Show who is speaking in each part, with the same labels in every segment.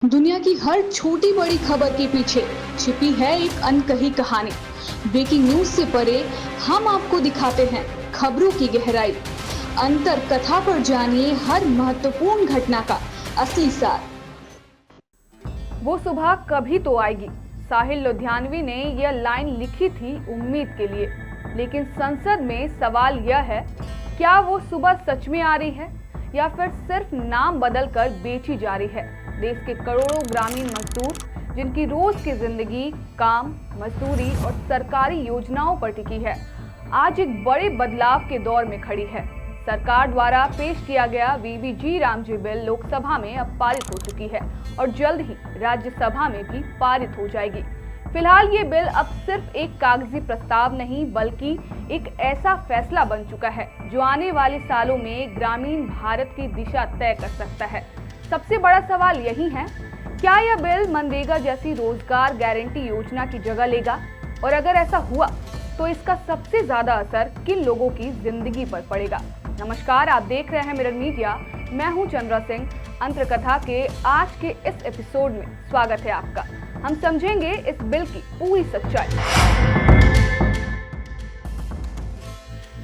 Speaker 1: दुनिया की हर छोटी बड़ी खबर के पीछे छिपी है एक अनकही कहानी। ब्रेकिंग न्यूज से परे हम आपको दिखाते हैं खबरों की गहराई। अंतर कथा पर जानिए हर महत्वपूर्ण घटना का असली सार।
Speaker 2: वो सुबह कभी तो आएगी, साहिल लुधियानवी ने यह लाइन लिखी थी उम्मीद के लिए। लेकिन संसद में सवाल यह है, क्या वो सुबह सच में आ रही है या फिर सिर्फ नाम बदलकर बेची जा रही है। देश के करोड़ों ग्रामीण मजदूर जिनकी रोज की जिंदगी काम, मजदूरी और सरकारी योजनाओं पर टिकी है, आज एक बड़े बदलाव के दौर में खड़ी है। सरकार द्वारा पेश किया गया वीबीजी रामजी बिल लोकसभा में अब पारित हो चुकी है और जल्द ही राज्यसभा में भी पारित हो जाएगी। फिलहाल ये बिल अब सिर्फ एक कागजी प्रस्ताव नहीं बल्कि एक ऐसा फैसला बन चुका है जो आने वाले सालों में ग्रामीण भारत की दिशा तय कर सकता है। सबसे बड़ा सवाल यही है, क्या यह बिल मनरेगा जैसी रोजगार गारंटी योजना की जगह लेगा, और अगर ऐसा हुआ तो इसका सबसे ज्यादा असर किन लोगों की जिंदगी पर पड़ेगा। नमस्कार, आप देख रहे हैं मिरर मीडिया। मैं हूं चंद्रा सिंह। अंतर कथा के आज के इस एपिसोड में स्वागत है आपका। हम समझेंगे इस बिल की पूरी सच्चाई।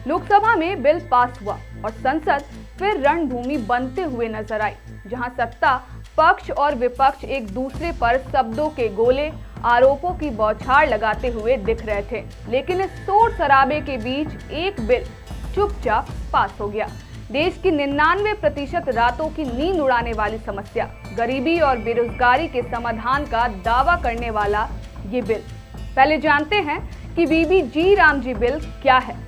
Speaker 2: लोकसभा में बिल पास हुआ और संसद फिर रणभूमि बनते हुए नजर आई, जहां सत्ता पक्ष और विपक्ष एक दूसरे पर शब्दों के गोले, आरोपों की बौछार लगाते हुए दिख रहे थे। लेकिन इस शोर शराबे के बीच एक बिल चुपचाप पास हो गया। देश की 99% रातों की नींद उड़ाने वाली समस्या, गरीबी और बेरोजगारी के समाधान का दावा करने वाला ये बिल। पहले जानते हैं कि वीबीजी रामजी बिल क्या है।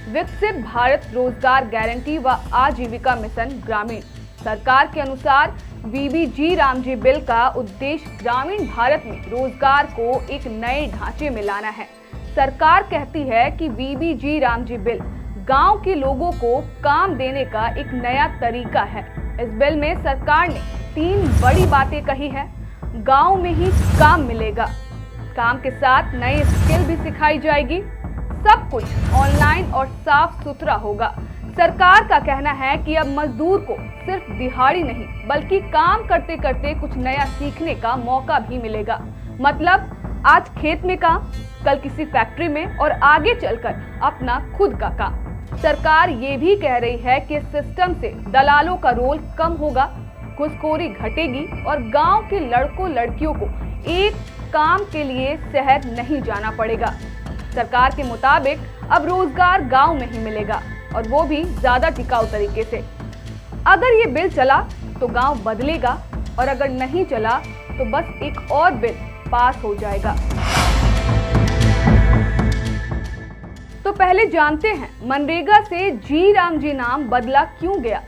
Speaker 2: विकसित भारत रोजगार गारंटी व आजीविका मिशन ग्रामीण। सरकार के अनुसार वीबीजी रामजी बिल का उद्देश्य ग्रामीण भारत में रोजगार को एक नए ढांचे में लाना है। सरकार कहती है कि वीबीजी रामजी बिल गांव के लोगों को काम देने का एक नया तरीका है। इस बिल में सरकार ने 3 बड़ी बातें कही है। गांव में ही काम मिलेगा, काम के साथ नई स्किल भी सिखाई जाएगी, सब कुछ ऑनलाइन और साफ सुथरा होगा। सरकार का कहना है कि अब मजदूर को सिर्फ दिहाड़ी नहीं बल्कि काम करते करते कुछ नया सीखने का मौका भी मिलेगा। मतलब आज खेत में काम, कल किसी फैक्ट्री में और आगे चलकर अपना खुद का काम। सरकार ये भी कह रही है कि सिस्टम से दलालों का रोल कम होगा, घुसखोरी घटेगी और गांव के लड़कों लड़कियों को एक काम के लिए शहर नहीं जाना पड़ेगा। सरकार के मुताबिक अब रोजगार गांव में ही मिलेगा और वो भी ज्यादा टिकाऊ तरीके से। अगर ये बिल चला तो गांव बदलेगा और अगर नहीं चला तो बस एक और बिल पास हो जाएगा। तो पहले जानते हैं मनरेगा से जी रामजी नाम बदला क्यों गया।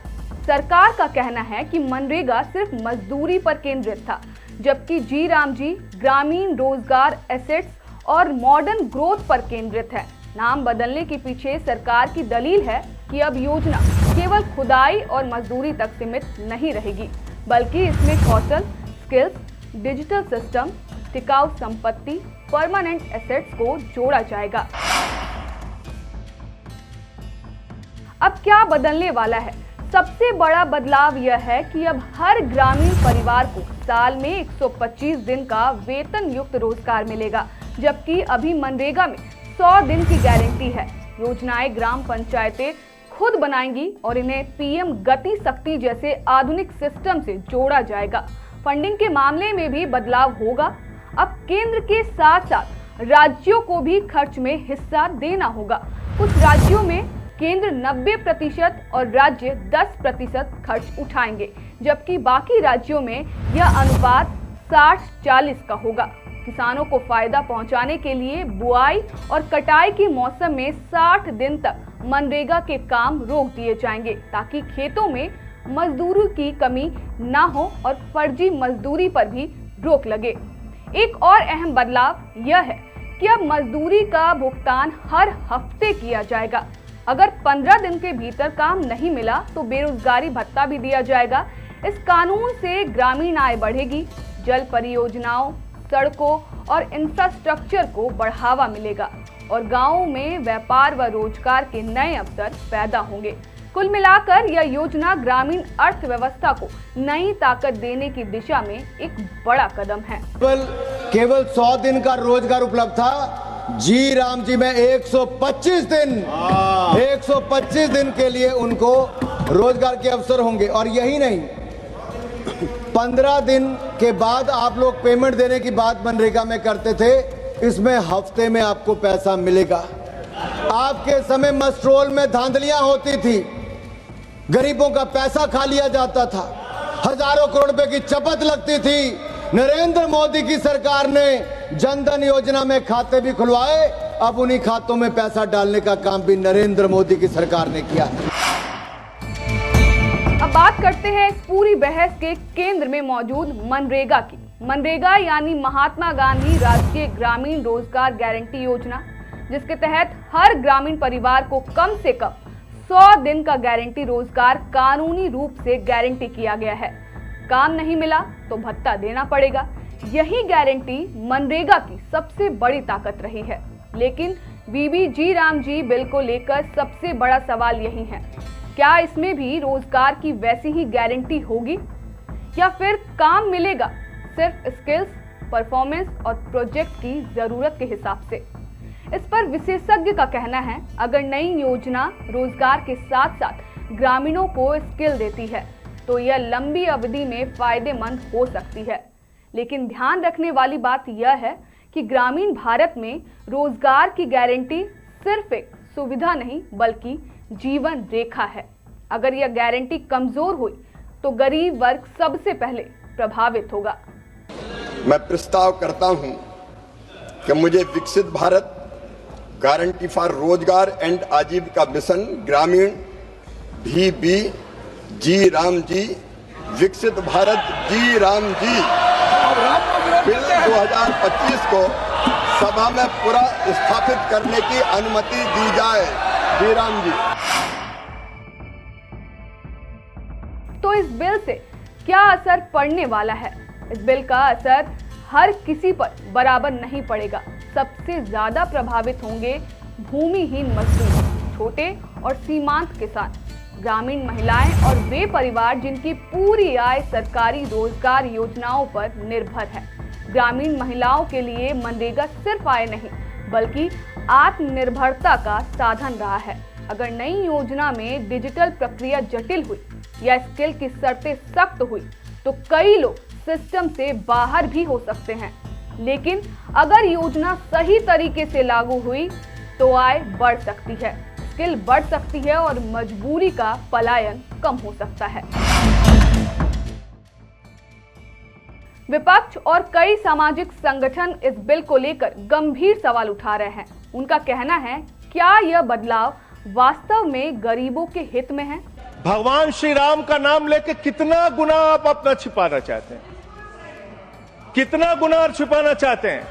Speaker 2: सरकार का कहना है कि मनरेगा सिर्फ मजदूरी पर केंद्रित था, जबकि जी रामजी ग्रामीण रोजगार एसेट्स और मॉडर्न ग्रोथ पर केंद्रित है। नाम बदलने के पीछे सरकार की दलील है कि अब योजना केवल खुदाई और मजदूरी तक सीमित नहीं रहेगी, बल्कि इसमें कौशल, स्किल्स, डिजिटल सिस्टम, टिकाऊ संपत्ति, परमानेंट एसेट्स को जोड़ा जाएगा। अब क्या बदलने वाला है? सबसे बड़ा बदलाव यह है कि अब हर ग्रामीण परिवार को साल में 125 दिन का वेतन युक्त रोजगार मिलेगा, जबकि अभी मनरेगा में 100 दिन की गारंटी है। योजनाएं ग्राम पंचायतें खुद बनाएंगी और इन्हें पीएम गति शक्ति जैसे आधुनिक सिस्टम से जोड़ा जाएगा। फंडिंग के मामले में भी बदलाव होगा। अब केंद्र के साथ साथ राज्यों को भी खर्च में हिस्सा देना होगा। कुछ राज्यों में केंद्र 90% और राज्य 10% खर्च उठाएंगे, जबकि बाकी राज्यों में यह अनुपात 60-40 का होगा। किसानों को फायदा पहुंचाने के लिए बुआई और कटाई के मौसम में 60 दिन तक मनरेगा के काम रोक दिए जाएंगे, ताकि खेतों में मजदूरों की कमी ना हो और फर्जी मजदूरी पर भी रोक लगे। एक और अहम बदलाव यह है कि अब मजदूरी का भुगतान हर हफ्ते किया जाएगा। अगर 15 दिन के भीतर काम नहीं मिला तो बेरोजगारी भत्ता भी दिया जाएगा। इस कानून से ग्रामीण आय बढ़ेगी, जल परियोजनाओं, सड़कों और इंफ्रास्ट्रक्चर को बढ़ावा मिलेगा और गांवों में व्यापार व रोजगार के नए अवसर पैदा होंगे। कुल मिलाकर यह योजना ग्रामीण अर्थव्यवस्था को नई ताकत देने की दिशा में एक बड़ा कदम है।
Speaker 3: केवल 100 दिन का रोजगार उपलब्ध था, जी राम जी में 125 दिन के लिए उनको रोजगार के अवसर होंगे। और यही नहीं, 15 दिन के बाद आप लोग पेमेंट देने की बात मनरेगा में करते थे, इसमें हफ्ते में आपको पैसा मिलेगा। आपके समय मस्ट्रोल में धांधलियां होती थी, गरीबों का पैसा खा लिया जाता था, हजारों करोड़ रुपए की चपत लगती थी। नरेंद्र मोदी की सरकार ने जनधन योजना में खाते भी खुलवाए, अब उन्हीं खातों में पैसा डालने का काम भी नरेंद्र मोदी की सरकार ने किया है।
Speaker 2: अब बात करते हैं इस पूरी बहस के केंद्र में मौजूद मनरेगा की। मनरेगा यानी महात्मा गांधी राष्ट्रीय ग्रामीण रोजगार गारंटी योजना, जिसके तहत हर ग्रामीण परिवार को कम से कम 100 दिन का गारंटी रोजगार कानूनी रूप से गारंटी किया गया है। काम नहीं मिला तो भत्ता देना पड़ेगा। यही गारंटी मनरेगा की सबसे बड़ी ताकत रही है। लेकिन वीबी जी राम जी बिल को लेकर सबसे बड़ा सवाल यही है, क्या इसमें भी रोजगार की वैसी ही गारंटी होगी या फिर काम मिलेगा सिर्फ स्किल्स, परफॉर्मेंस और प्रोजेक्ट की जरूरत के हिसाब से। इस पर विशेषज्ञ का कहना है, अगर नई योजना रोजगार के साथ साथ ग्रामीणों को स्किल देती है तो यह लंबी अवधि में फायदेमंद हो सकती है। लेकिन ध्यान रखने वाली बात यह है कि ग्रामीण भारत में रोजगार की गारंटी सिर्फ एक सुविधा नहीं बल्कि जीवन रेखा है। अगर यह गारंटी कमजोर हुई तो गरीब वर्ग सबसे पहले प्रभावित होगा।
Speaker 4: मैं प्रस्ताव करता हूं कि मुझे विकसित भारत गारंटी फॉर रोजगार एंड आजीविका मिशन ग्रामीण वीबी जी राम जी विकसित भारत जी राम जी बिल 2025 को सभा में पूरा स्थापित करने की अनुमति दी जाए। जी राम जी।
Speaker 2: तो इस बिल से क्या असर पड़ने वाला है? इस बिल का असर हर किसी पर बराबर नहीं पड़ेगा। सबसे ज्यादा प्रभावित होंगे भूमिहीन मजदूर, छोटे और सीमांत किसान, ग्रामीण महिलाएं और वे परिवार जिनकी पूरी आय सरकारी रोजगार योजनाओं पर निर्भर है। ग्रामीण महिलाओं के लिए मनरेगा सिर्फ आय नहीं बल्कि आत्मनिर्भरता का साधन रहा है। अगर नई योजना में डिजिटल प्रक्रिया जटिल हुई या स्किल की शर्तें सख्त हुई तो कई लोग सिस्टम से बाहर भी हो सकते हैं। लेकिन अगर योजना सही तरीके से लागू हुई तो आय बढ़ सकती है, स्किल बढ़ सकती है और मजबूरी का पलायन कम हो सकता है। विपक्ष और कई सामाजिक संगठन इस बिल को लेकर गंभीर सवाल उठा रहे हैं। उनका कहना है, क्या यह बदलाव वास्तव में गरीबों के हित में है?
Speaker 5: भगवान श्री राम का नाम लेके कितना गुनाह आप अपना छिपाना चाहते हैं, कितना गुनाह छिपाना चाहते हैं?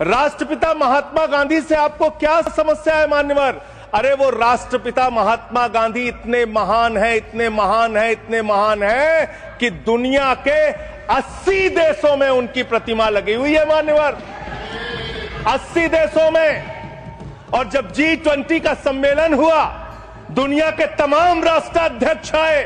Speaker 5: राष्ट्रपिता महात्मा गांधी से आपको क्या समस्या है मान्यवर? अरे वो राष्ट्रपिता महात्मा गांधी इतने महान है, इतने महान है, इतने महान है कि दुनिया के 80 देशों में उनकी प्रतिमा लगी हुई है मान्यवर, 80 देशों में। और जब G20 का सम्मेलन हुआ, दुनिया के तमाम राष्ट्राध्यक्ष आए,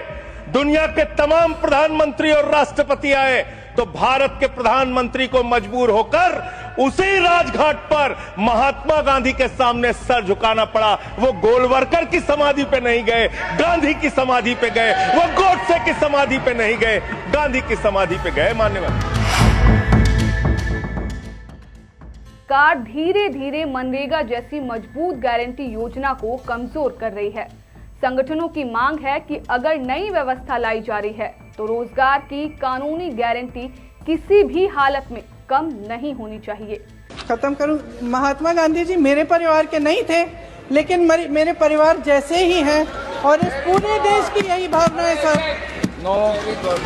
Speaker 5: दुनिया के तमाम प्रधानमंत्री और राष्ट्रपति आए, तो भारत के प्रधानमंत्री को मजबूर होकर उसी राजघाट पर महात्मा गांधी के सामने सर झुकाना पड़ा। वो गोलवरकर की समाधि पे नहीं गए, गांधी की समाधि पे गए। वो गोडसे की समाधि पे नहीं गए, गांधी की समाधि पे गए मान्यवर।
Speaker 2: सरकार धीरे धीरे मनरेगा जैसी मजबूत गारंटी योजना को कमजोर कर रही है। संगठनों की मांग है कि अगर नई व्यवस्था लाई जा रही है तो रोजगार की कानूनी गारंटी किसी भी हालत में कम नहीं होनी चाहिए।
Speaker 6: खत्म करूं, महात्मा गांधी जी मेरे परिवार के नहीं थे, लेकिन मेरे परिवार जैसे ही हैं और इस पूरे देश की यही भावना है sir.
Speaker 7: No,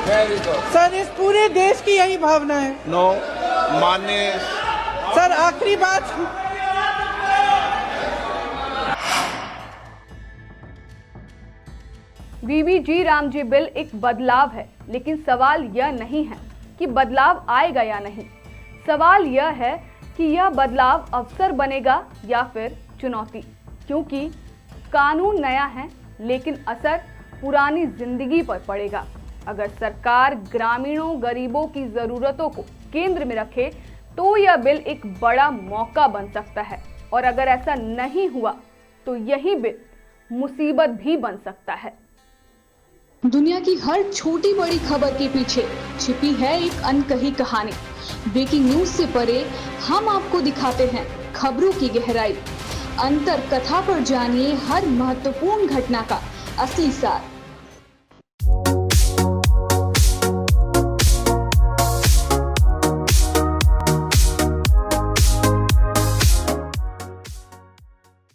Speaker 7: very good
Speaker 6: sir, इस पूरे देश की यही भावना है।
Speaker 7: नो, माननीय
Speaker 6: सर आखिरी बात,
Speaker 2: वीबी जी राम जी बिल एक बदलाव है, लेकिन सवाल यह नहीं है कि बदलाव आएगा या नहीं। सवाल यह है कि यह बदलाव अवसर बनेगा या फिर चुनौती, क्योंकि कानून नया है, लेकिन असर पुरानी जिंदगी पर पड़ेगा। अगर सरकार ग्रामीणों गरीबों की जरूरतों को केंद्र में रखे तो यह बिल एक बड़ा मौका बन सकता है, और अगर ऐसा नहीं हुआ तो यही बिल मुसीबत भी बन सकता है।
Speaker 1: दुनिया की हर छोटी बड़ी खबर के पीछे छिपी है एक अनकही कहानी। ब्रेकिंग न्यूज से परे हम आपको दिखाते हैं खबरों की गहराई। अंतर कथा पर जानिए हर महत्वपूर्ण घटना का असली सार।